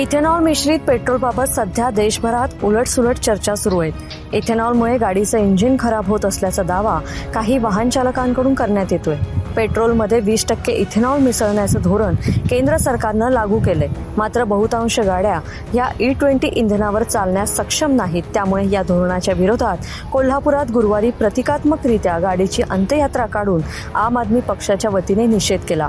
Ethanol मिश्रित पेट्रोलबाबत सध्या देशभरात उलटसुलट चर्चा सुरू आहेत। इथेनॉलमुळे गाडीचं इंजिन खराब होत असल्याचा दावा काही वाहन चालकांकडून करण्यात येतोय। पेट्रोलमध्ये 20% इथेनॉल मिसळण्याचं धोरण केंद्र सरकारनं लागू केलंय। मात्र बहुतांश गाड्या या E20 इंधनावर चालण्यास सक्षम नाहीत। त्यामुळे या धोरणाच्या विरोधात कोल्हापुरात गुरुवारी प्रतिकात्मकरित्या गाडीची अंत्ययात्रा काढून आम आदमी पक्षाच्या वतीने निषेध केला।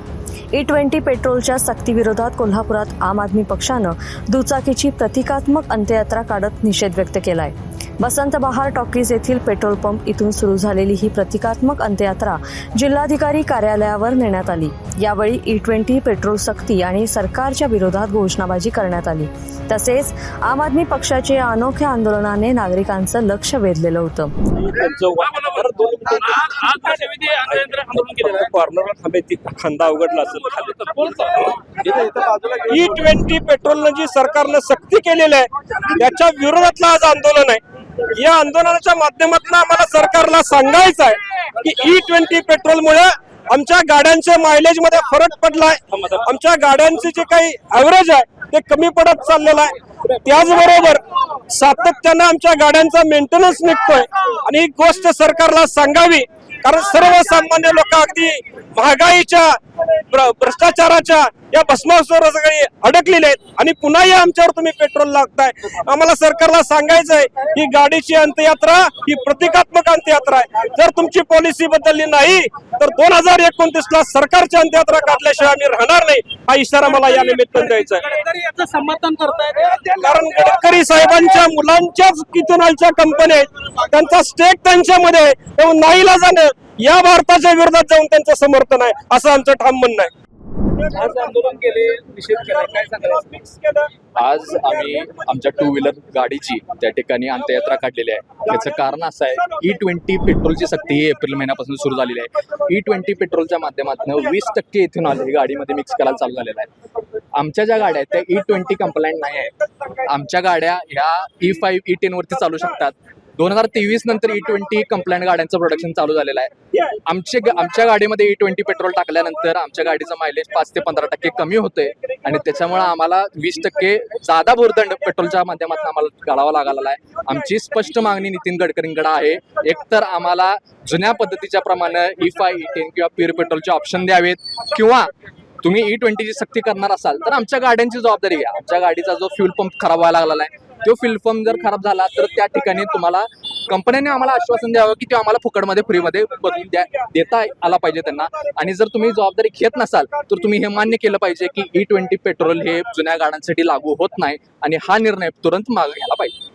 E20 पेट्रोलच्या सक्तीविरोधात कोल्हापुरात आम आदमी पक्षानं दुचाकीची प्रतिकात्मक अंत्ययात्रा काढत निषेध व्यक्त केलाय। बसंत बहार टॉकीज येथील पेट्रोल पंप इथून सुरू झालेली ही प्रतिकात्मक अंत्ययात्रा जिल्हाधिकारी कार्यालयावर नेण्यात आली। यावेळी E20 पेट्रोल सक्ती आणि सरकारच्या विरोधात घोषणाबाजी करण्यात आली। तसेच आम आदमी पक्षाच्या या अनोख्या आंदोलनाने नागरिकांचं लक्ष वेधलेलं होतं। खांदा उघडला असेल E20 पेट्रोलनं जी सरकारनं सक्ती केलेली आहे त्याच्या विरोधातलं आज आंदोलन आहे। या आंदोलनाच्या माध्यमातून आम्हाला सरकारला सांगायचं आहे की E20 पेट्रोलमुळे आमच्या गाड्यांच्या मायलेज मध्ये फरक पडलाय। आमच्या गाड्यांचे जे काही ऍव्हरेज आहे ते कमी पडत चाललेलं आहे। त्याचबरोबर सातत्यानं आमच्या गाड्यांचा मेंटेनन्स निघतोय आणि ही गोष्ट सरकारला सांगावी, कारण सर्वसामान्य लोक अगदी महागाईच्या भ्रष्टाचाराच्या या भस्मासुरावर सगळी अडकलेले आहेत आणि पुन्हा या आमच्यावर तुम्ही पेट्रोल लागताय। आम्हाला सरकारला सांगायचं आहे ही गाडीची अंत्ययात्रा ही प्रतिकात्मक अंत्ययात्रा आहे। जर तुमची पॉलिसी बदलली नाही तर 2029 ला सरकारची अंत्ययात्रा काढल्याशिवाय आम्ही राहणार नाही, हा इशारा मला या निमित्तानं द्यायचा आहे। याचं समर्थन करतायत कारण गडकरी साहेबांच्या मुलांच्याच इथेनॉलच्या कंपन्या आहेत, त्यांचा स्टेक त्यांच्यामध्ये नाईलाजाने या भारताच्या विरोधात जाऊन त्यांचं समर्थन आहे असं आमचं ठाम म्हणणं आहे। आज आंदोलन केले, निषेध केला, काय सांगायचं? आज आम्ही आमच्या 2 व्हीलर गाडीची त्या ठिकाणी अंत्ययात्रा काढलेली आहे। याचं कारण असं आहे E20 पेट्रोलची सक्ती ही एप्रिल महिन्यापासून सुरू झालेली आहे। E20 पेट्रोलच्या माध्यमातून 20% इथेनॉल ही गाडीमध्ये मिक्स करायला चालू झालेला आहे। आमच्या ज्या गाड्या आहेत त्या E20 कंप्लायंट नाही आहेत। आमच्या गाड्या ह्या E5 E10 वरती चालू शकतात। 2023 नंतर E20 कंप्लायंट गाड्यांचं प्रोडक्शन चालू झालेलं आहे। आमच्या गाडीमध्ये E20 पेट्रोल टाकल्यानंतर आमच्या गाडीचं मायलेज 5 ते 15% कमी होतंय आणि त्याच्यामुळे आम्हाला 20% जादा भुर्दंड पेट्रोलच्या माध्यमातून आम्हाला काढावा लागलेला आहे। आमची स्पष्ट मागणी नितीन गडकरींकडे आहे, एकतर आम्हाला जुन्या पद्धतीच्या प्रमाणे E5 E10 किंवा प्युअर पेट्रोलचे ऑप्शन द्यावेत, किंवा तुम्ही E20 ची सक्ती करणार असाल तर आमच्या गाड्यांची जबाबदारी घ्या। आमच्या गाडीचा जो फ्यूल पंप खराब व्हायला लागलेला आहे तो फ्यूल पंप जर खराब झाला तर त्या ठिकाणी तुम्हाला कंपन्यांनी आम्हाला आश्वासन द्यावं की ते आम्हाला फुकटमध्ये फ्रीमध्ये बदलून देता आला पाहिजे त्यांना। आणि जर तुम्ही जबाबदारी घेत नसाल तर तुम्ही हे मान्य केलं पाहिजे की E20 पेट्रोल हे जुन्या गाड्यांसाठी लागू होत नाही आणि हा निर्णय तुरंत मागे घ्यायला पाहिजे।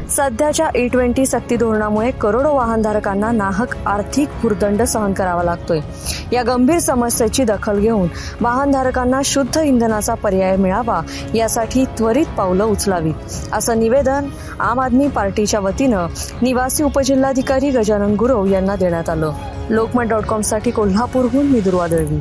सध्याच्या E20 सक्ती धोरणामुळे करोडो वाहनधारकांना नाहक आर्थिक भुर्दंड सहन करावा लागतोय। या गंभीर समस्येची दखल घेऊन वाहनधारकांना शुद्ध इंधनाचा पर्याय मिळावा यासाठी त्वरित पावलं उचलावीत असं निवेदन आम आदमी पार्टीच्या वतीनं निवासी उपजिल्हाधिकारी गजानन गुरव यांना देण्यात आलं। लोकमत.com साठी कोल्हापूरहून मी दुर्वा दळवी।